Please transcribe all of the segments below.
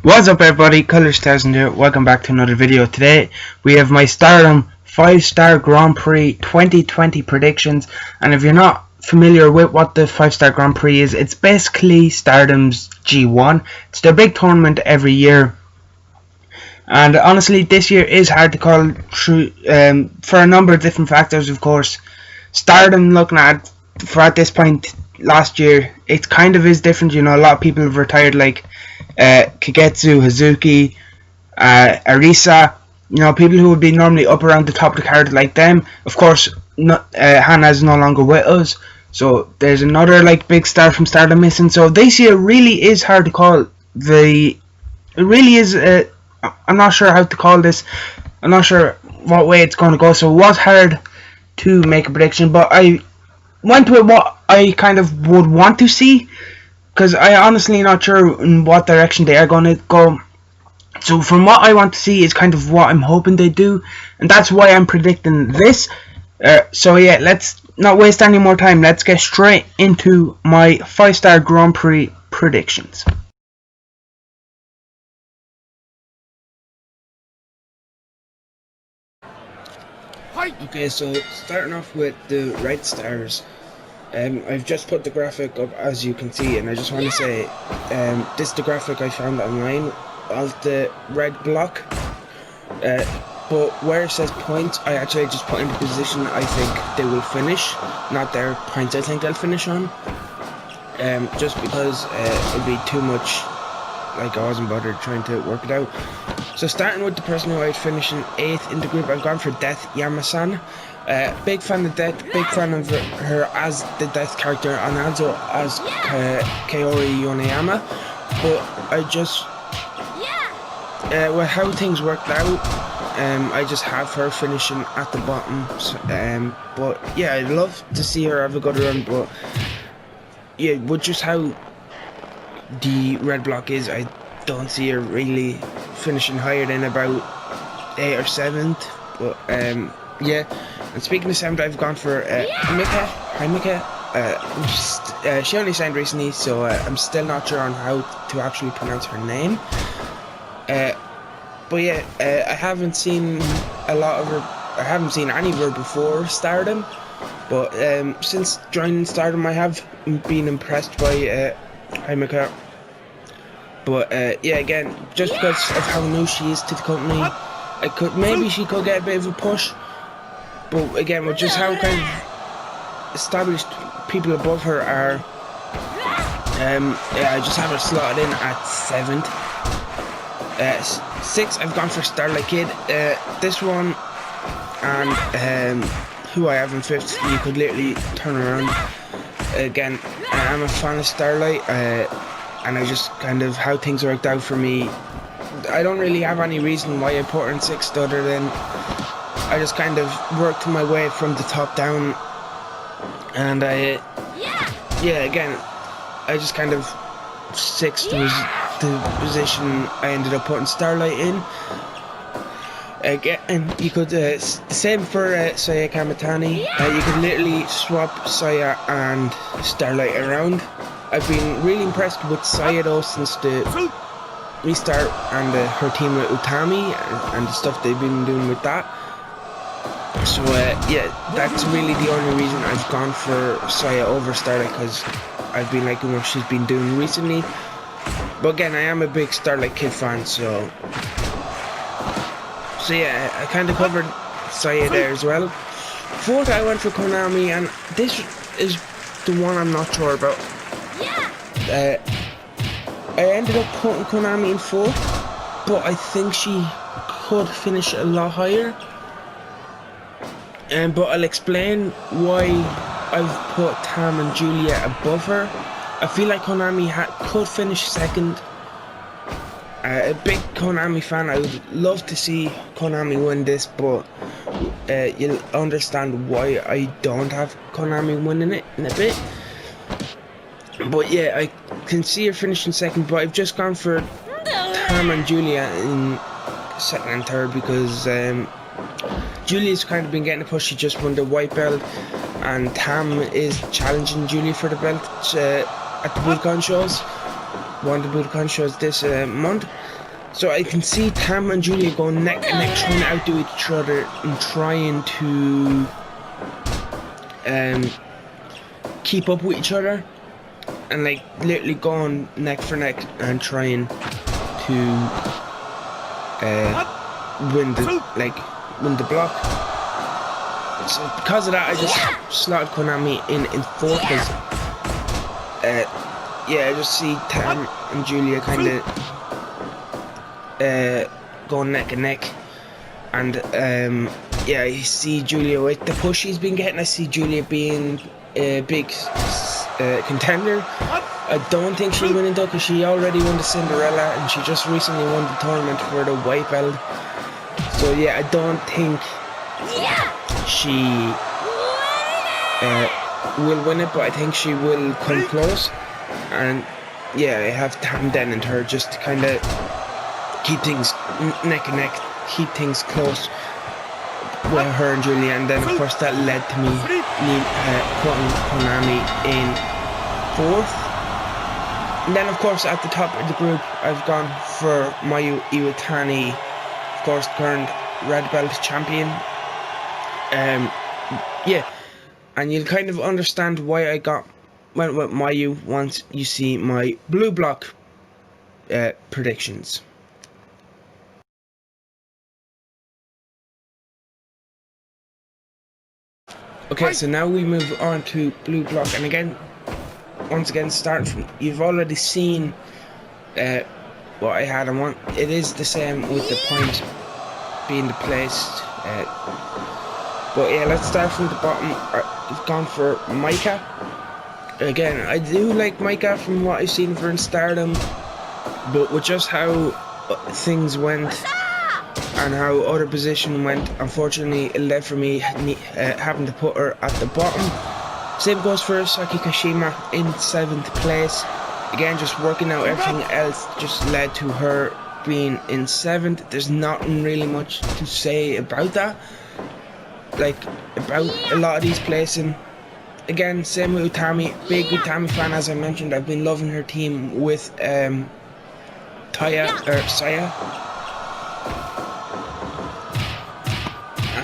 What's up everybody, Colors1000 here, welcome back to another video. Today we have my Stardom 5-star Grand Prix 2020 predictions, and if you're not familiar with what the 5-star Grand Prix is, it's basically Stardom's G1. It's their big tournament every year, and honestly this year is hard to call through for a number of different factors. Of course, Stardom, looking at this point last year, it kind of is different. You know, a lot of people have retired, like Kagetsu, Hazuki, Arisa, you know, people who would be normally up around the top of the card like them. Of course, Hana is no longer with us, so there's another like big star from Stardom missing. So this year really is hard to call. It really is. I'm not sure how to call this. I'm not sure what way it's going to go. So it was hard to make a prediction, but I went with what I kind of would want to see, because I honestly not sure in what direction they are going to go. So from what I want to see is kind of what I'm hoping they do, and that's why I'm predicting this. So yeah, let's not waste any more time. Let's get straight into my 5-star Grand Prix predictions. Okay, so starting off with the red stars. I've just put the graphic up, as you can see, and I just want to say this is the graphic I found online of the red block, but where it says points, I actually just put in the position I think they will finish, not their points I think they'll finish on, just because it'd be too much. Like, I wasn't bothered trying to work it out. So starting with the person who I'd finish in 8th in the group, I've gone for Death Yamasan. Big fan of Death, big fan of her as the Death character, and also as Kaori Yoneyama. But I just, with how things worked out, I just have her finishing at the bottom. But yeah, I'd love to see her have a good run, but yeah, with just how the red block is, I don't see her really finishing higher than about 8th or 7th. But yeah, and speaking of 7th, I've gone for Himeka. She only signed recently, so I'm still not sure on how to actually pronounce her name. But yeah, I haven't seen a lot of her. I haven't seen any of her before Stardom, but since joining Stardom, I have been impressed by Himeka. But yeah, again, just because of how new she is to the company, maybe she could get a bit of a push. But again, with just how kind of established people above her are, yeah, I just have her slotted in at 7th. 6th, I've gone for Starlight Kid. This one and who I have in 5th, you could literally turn around. Again, I'm a fan of Starlight, and I just kind of how things worked out for me. I don't really have any reason why I put her in 6th, other than I just kind of worked my way from the top down, and yeah, again, I just kind of 6th was the position I ended up putting Starlight in. Again, you could same for Saya Kamatani. You could literally swap Saya and Starlight around. I've been really impressed with Saya though since the restart, and her team with Utami and the stuff they've been doing with that. So yeah, that's really the only reason I've gone for Saya over Starlight, because I've been liking what she's been doing recently. But again, I am a big Starlight Kid fan, so yeah, I kind of covered Saya there as well. 4th, I went for Konami, and this is the one I'm not sure about. I ended up putting Konami in 4th, but I think she could finish a lot higher. But I'll explain why I've put Tam and Julia above her. I feel like Konami could finish 2nd. A big Konami fan, I would love to see Konami win this, but you'll understand why I don't have Konami winning it in a bit. But yeah, I can see her finishing 2nd, but I've just gone for Tam and Julia in 2nd and 3rd, because Julia's kind of been getting a push. She just won the white belt, and Tam is challenging Julia for the belt at the Bullcon shows. won the Budokan shows this month. So I can see Tam and Julia going neck and neck, trying to outdo each other and trying to keep up with each other, and like literally going neck for neck and trying to win the block. So because of that, I just slotted Konami in fourth, because yeah, I just see Tam and Julia kind of going neck and neck, and yeah, I see Julia with the push she's been getting. I see Julia being a big contender. I don't think she'll win it though, because she already won the Cinderella and she just recently won the tournament for the white belt. So yeah, I don't think she will win it, but I think she will come close. And yeah, I have Tam Den and her just to kind of keep things neck and neck, keep things close with her and Julia. And then of course that led to me putting Konami in fourth. And then of course at the top of the group I've gone for Mayu Iwatani, of course current red belt champion. Yeah, and you'll kind of understand why I went with Mayu once you see my blue block predictions. Okay, so now we move on to blue block, and again, once again, starting from, you've already seen what I had. It is the same with the point being placed. But yeah, let's start from the bottom. I've gone for Micah. Again, I do like Micah from what I've seen for in Stardom, but with just how things went and how other position went, unfortunately it led for me having to put her at the bottom. Same goes for Saki Kashima in 7th place. Again, just working out everything else just led to her being in 7th. There's not really much to say about that, like about a lot of these placing. Again, same with Utami. Big Utami fan, as I mentioned. I've been loving her team with Saya.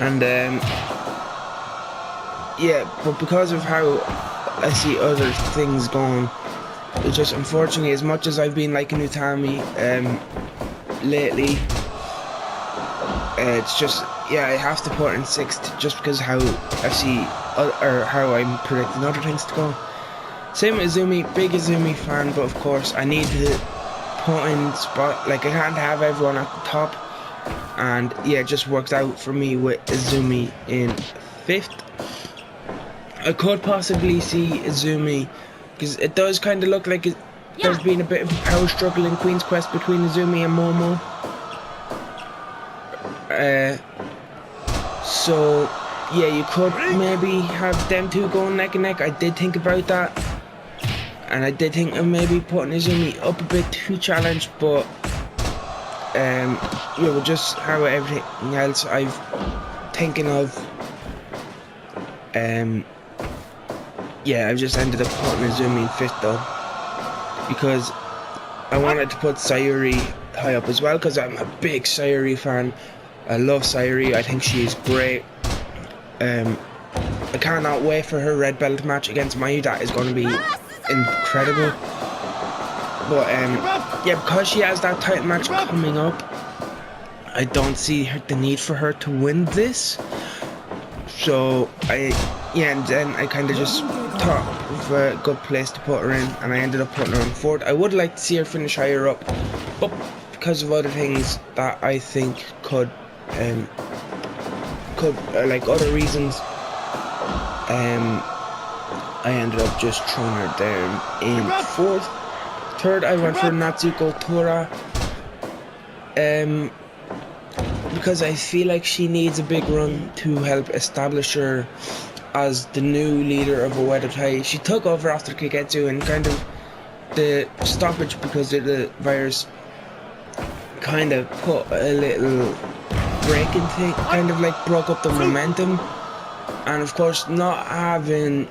And yeah, but because of how I see other things going, it's just unfortunately, as much as I've been liking Utami lately, it's just, yeah, I have to put her in 6th just because how I see or how I'm predicting other things to go. Same with Izumi, big Izumi fan, but of course I need to put in spot, like I can't have everyone at the top. And yeah, it just works out for me with Izumi in 5th. I could possibly see Izumi, because it does kind of look like there's been a bit of a power struggle in Queen's Quest between Izumi and Momo. So yeah, you could maybe have them two going neck and neck. I did think about that, and I did think of maybe putting Izumi up a bit to challenge, but yeah, with just how everything else I've thinking of, yeah, I've just ended up putting Izumi in 5th though, because I wanted to put Sayuri high up as well, because I'm a big Sayuri fan. I love Sayuri, I think she's great. I cannot wait for her red belt match against Mayu. That is going to be incredible. But yeah, because she has that title match coming up, I don't see the need for her to win this. So yeah, and then I kind of just thought of a good place to put her in, and I ended up putting her in 4th. I would like to see her finish higher up, but because of other things that I think could like other reasons, I ended up just throwing her down in 4th. 3rd, I went for Natsuko Tora, because I feel like she needs a big run to help establish her as the new leader of Oedo Tai. She took over after Kiketsu, and kind of the stoppage because of the virus kind of put a little break in thing, kind of like broke up the momentum. And of course, not having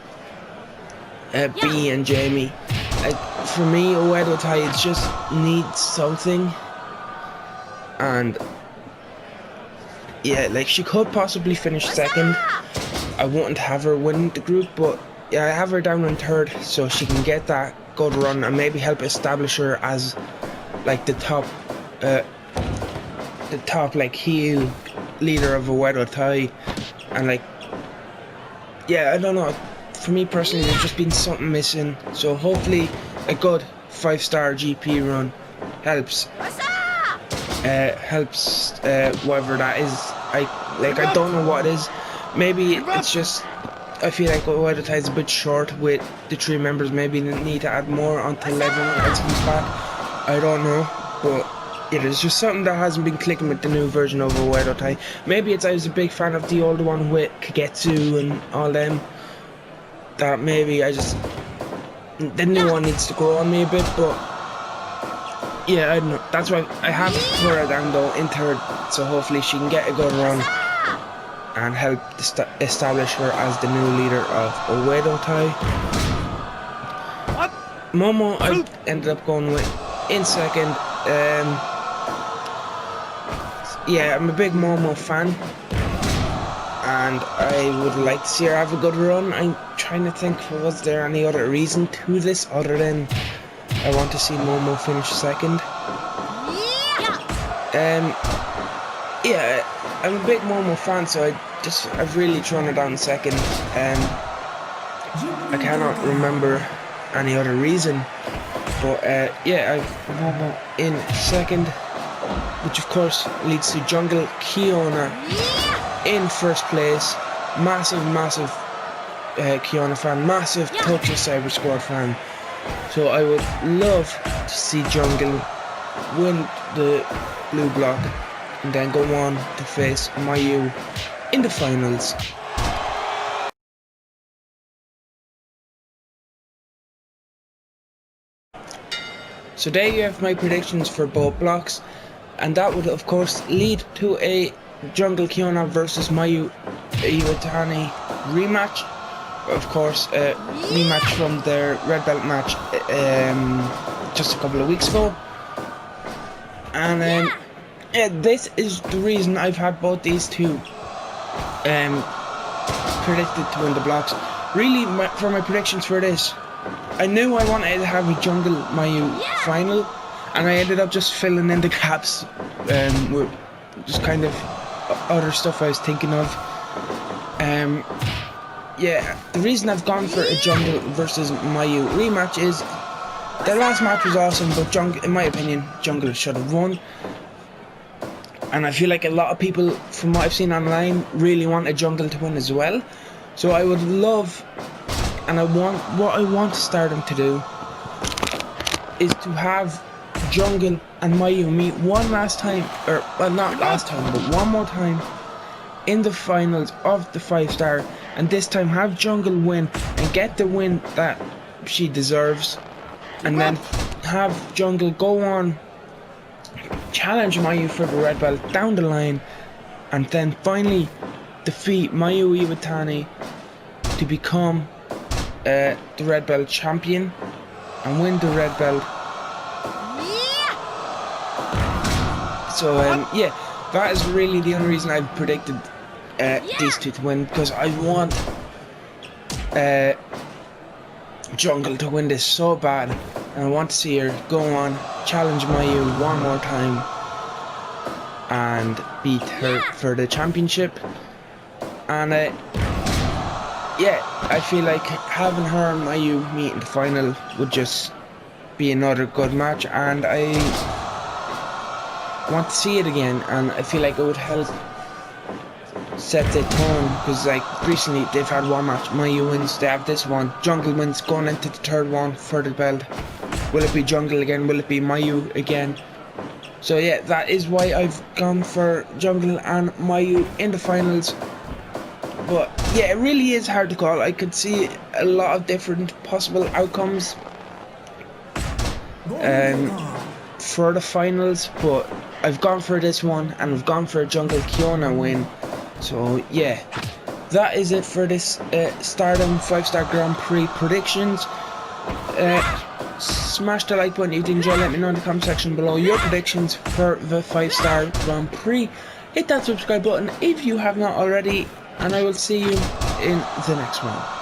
B and Jamie, for me, Oedo Tai just needs something, and yeah, like she could possibly finish second. I wouldn't have her win the group, but yeah, I have her down in third, so she can get that good run and maybe help establish her as like the top like heel leader of Oedo Tai, and like, yeah, I don't know. For me personally, there's just been something missing. So hopefully, a good 5-star GP run helps. Whatever that is. I don't know what it is. Maybe it's just I feel like Oedo Tai is a bit short with the 3 members. Maybe they need to add more until everyone else comes back. I don't know, but yeah, there's just something that hasn't been clicking with the new version of Oedo Tai. Maybe it's I was a big fan of the old one with Kagetsu and all them. That maybe I just the new one needs to grow on me a bit, but yeah, I don't know. That's why I have her down though in third, so hopefully she can get a good run and help establish her as the new leader of Oedo Tai. Momo I ended up going with in second. Yeah, I'm a big Momo fan, and I would like to see her have a good run. I'm trying to think, was there any other reason to this other than I want to see Momo finish second? Yeah, I'm a big Momo fan, so I've really thrown her down second. I cannot remember any other reason, but yeah, I've Momo in second, which of course leads to Jungle Kiona in first place. Massive Kiona fan, massive Touch of Cyber Squad fan. So I would love to see Jungle win the blue block and then go on to face Mayu in the finals. So there you have my predictions for both blocks, and that would of course lead to a Jungle Kiona versus Mayu Iwatani rematch. Of course, rematch from their red belt match just a couple of weeks ago. And yeah, this is the reason I've had both these two predicted to win the blocks. Really, for my predictions for this, I knew I wanted to have a Jungle Mayu final, and I ended up just filling in the gaps with just kind of other stuff I was thinking of. Yeah, the reason I've gone for a Jungle versus Mayu rematch is their last match was awesome, but in my opinion, Jungle should have won. And I feel like a lot of people, from what I've seen online, really want a Jungle to win as well. So I would love, and what I want Stardom to do is to have Jungle and Mayu meet one last time, or well, not last time, but one more time in the finals of the 5-star, and this time have Jungle win and get the win that she deserves, and then have Jungle go on, challenge Mayu for the red belt down the line, and then finally defeat Mayu Iwatani to become the red belt champion and win the red belt. So yeah, that is really the only reason I've predicted these two to win, because I want Jungle to win this so bad, and I want to see her go on, challenge Mayu one more time and beat her for the championship. And yeah, I feel like having her and Mayu meet in the final would just be another good match, and I want to see it again, and I feel like it would help set the tone, because like recently they've had one match, Mayu wins, they have this one, Jungle wins, going into the third one for the belt. Will it be Jungle again? Will it be Mayu again? So yeah, that is why I've gone for Jungle and Mayu in the finals. But yeah, it really is hard to call. I could see a lot of different possible outcomes for the finals, but I've gone for this one, and I've gone for a Jungle Kiona win. So yeah, that is it for this Stardom 5-star Grand Prix predictions. Smash the like button if you enjoy. Let me know in the comment section below your predictions for the 5-star Grand Prix. Hit that subscribe button if you have not already, and I will see you in the next one.